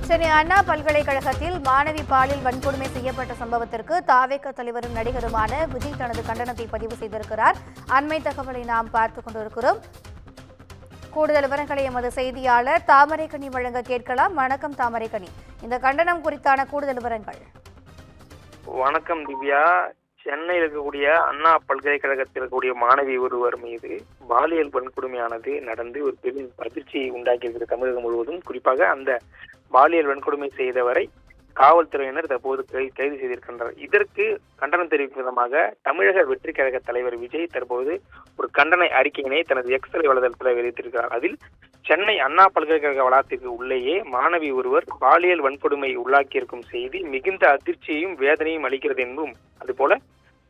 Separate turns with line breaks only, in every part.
சென்னை அண்ணா பல்கலைக்கழகத்தில் மாணவி பாலியல் வன்கொடுமை செய்யப்பட்ட சம்பவத்திற்கு தாவேக தலைவரும் நடிகருமான விஜய் தனது கண்டனத்தை பதிவு செய்திருக்கிறார். அண்மை தகவலை நாம் பார்த்துக் கொண்டிருக்கிறோம். கூடுதல் விவரங்களை எமது செய்தியாளர் தாமரைக்கனி வழங்க கேட்கலாம். வணக்கம் தாமரைக்கனி, இந்த கண்டனம் குறித்தான கூடுதல் விவரங்கள்.
வணக்கம் திவ்யா. சென்னையில் இருக்கக்கூடிய அண்ணா பல்கலைக்கழகத்தில் இருக்கக்கூடிய மாணவி ஒருவர் மீது பாலியல் வன்கொடுமையானது நடந்து ஒரு பெரும் அதிர்ச்சியை உண்டாக்கியிருக்கிறது தமிழகம் முழுவதும். குறிப்பாக அந்த பாலியல் வன்கொடுமை செய்தவரை காவல்துறையினர் தற்போது கைது செய்திருக்கின்றனர். இதற்கு கண்டனம் தெரிவிக்கும் விதமாக தமிழக வெற்றி கழக தலைவர் விஜய் தற்போது ஒரு கண்டன அறிக்கையினை தனது எக்ஸ் வலைதளத்தில் வெளியிட்டிருக்கிறார். அதில் சென்னை அண்ணா பல்கலைக்கழக வளாகத்திற்கு உள்ளேயே மாணவி ஒருவர் பாலியல் வன்கொடுமை உள்ளாக்கியிருக்கும் செய்தி மிகுந்த அதிர்ச்சியையும் வேதனையும் அளிக்கிறது என்றும், அதுபோல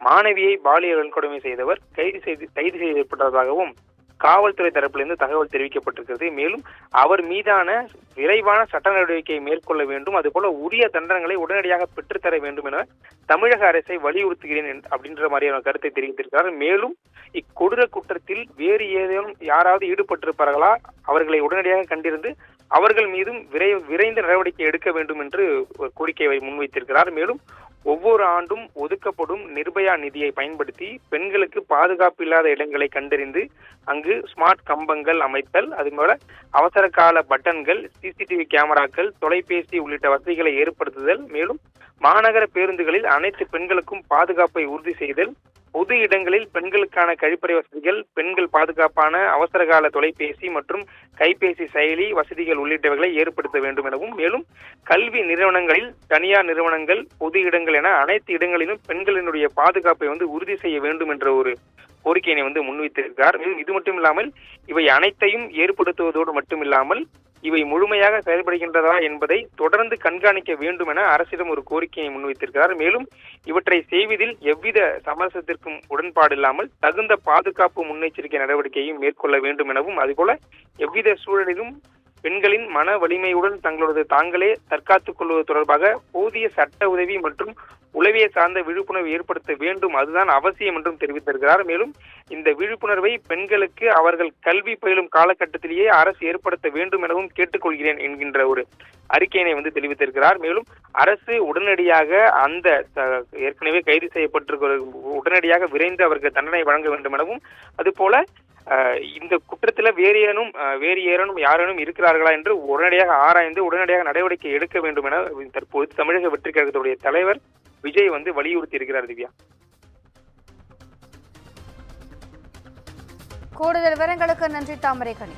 மாணவியை பாலியல் வன்கொடுமை செய்தவர் கைது செய்யப்பட்டதாகவும் காவல்துறை தரப்பிலிருந்து தகவல் தெரிவிக்கப்பட்டிருக்கிறது. மேலும் அவர் மீதான விரைவான சட்ட நடவடிக்கையை மேற்கொள்ள வேண்டும், அதுபோல உரிய தண்டனைகளை உடனடியாக பெற்றுத்தர வேண்டும் என தமிழக அரசை வலியுறுத்துகிறேன் அப்படின்ற மாதிரியான கருத்தை தெரிவித்திருக்கிறார். மேலும் இக்கொடூர குற்றத்தில் வேறு ஏதேனும் யாராவது ஈடுபட்டிருப்பார்களா, அவர்களை உடனடியாக கண்டிருந்து அவர்கள் மீதும் விரைந்த நடவடிக்கை எடுக்க வேண்டும் என்று கோரிக்கையை முன்வைத்திருக்கிறார். மேலும் ஒவ்வொரு ஆண்டும் ஒதுக்கப்படும் நிர்பயா நிதியை பயன்படுத்தி பெண்களுக்கு பாதுகாப்பு இல்லாத இடங்களை கண்டறிந்து அங்கு ஸ்மார்ட் கம்பங்கள் அமைத்தல், அதுபோல அவசர கால பட்டன்கள், சிசிடிவி கேமராக்கள், தொலைபேசி உள்ளிட்ட வசதிகளை ஏற்படுத்துதல், மேலும் மாநகர பேருந்துகளில் அனைத்து பெண்களுக்கும் பாதுகாப்பை உறுதி செய்தல், பொது இடங்களில் பெண்களுக்கான கழிப்பறை வசதிகள், பெண்கள் பாதுகாப்பான அவசரகால தொலைபேசி மற்றும் கைபேசி செயலி வசதிகள் உள்ளிட்டவைகளை ஏற்படுத்த வேண்டும் எனவும், மேலும் கல்வி நிறுவனங்களில், தனியார் நிறுவனங்கள், பொது இடங்கள் என அனைத்து இடங்களிலும் பெண்களினுடைய பாதுகாப்பை உறுதி செய்ய வேண்டும் என்ற ஒரு கோரிக்கையினை முன்வைத்திருக்கிறார். இது மட்டும் இல்லாமல் இவை அனைத்தையும் ஏற்படுத்துவதோடு மட்டுமில்லாமல் இவை முழுமையாக செயல்படுகின்றதா என்பதை தொடர்ந்து கண்காணிக்க வேண்டும் என அரசிடம் ஒரு கோரிக்கையை முன்வைத்திருக்கிறார். மேலும் இவற்றை செய்வதில் எவ்வித சமரசத்திற்கும் உடன்பாடு இல்லாமல் தகுந்த பாதுகாப்பு முன்னெச்சரிக்கை நடவடிக்கையும் மேற்கொள்ள வேண்டும் எனவும், அதுபோல எவ்வித சூழலிலும் பெண்களின் மன வலிமையுடன் தாங்களே தற்காத்துக் கொள்வது தொடர்பாக போதிய சட்ட உதவி மற்றும் உளவியல் சார்ந்த விழிப்புணர்வு ஏற்படுத்த வேண்டும், அதுதான் அவசியம் என்றும் தெரிவித்திருக்கிறார். மேலும் இந்த விழிப்புணர்வை பெண்களுக்கு அவர்கள் கல்வி பயிலும் காலகட்டத்திலேயே அரசு ஏற்படுத்த வேண்டும் எனவும் கேட்டுக்கொள்கிறேன் என்கின்ற ஒரு அறிக்கையினை தெரிவித்திருக்கிறார். மேலும் அரசு உடனடியாக அந்த ஏற்கனவே கைது செய்யப்பட்டிருக்கிற உடனடியாக விரைந்து அவருக்கு தண்டனை வழங்க வேண்டும் எனவும், அதுபோல இந்த குற்றத்துல வேறு ஏறனும் யாரேனும் இருக்கிறார்களா என்று உடனடியாக ஆராய்ந்து உடனடியாக நடவடிக்கை எடுக்க வேண்டும் என தற்போது தமிழக வெற்றி கழகத்துடைய தலைவர் விஜய் வலியுறுத்தி இருக்கிறார். திவ்யா,
கூடுதல் விவரங்களுக்கு நன்றி தாமரைக்கனி.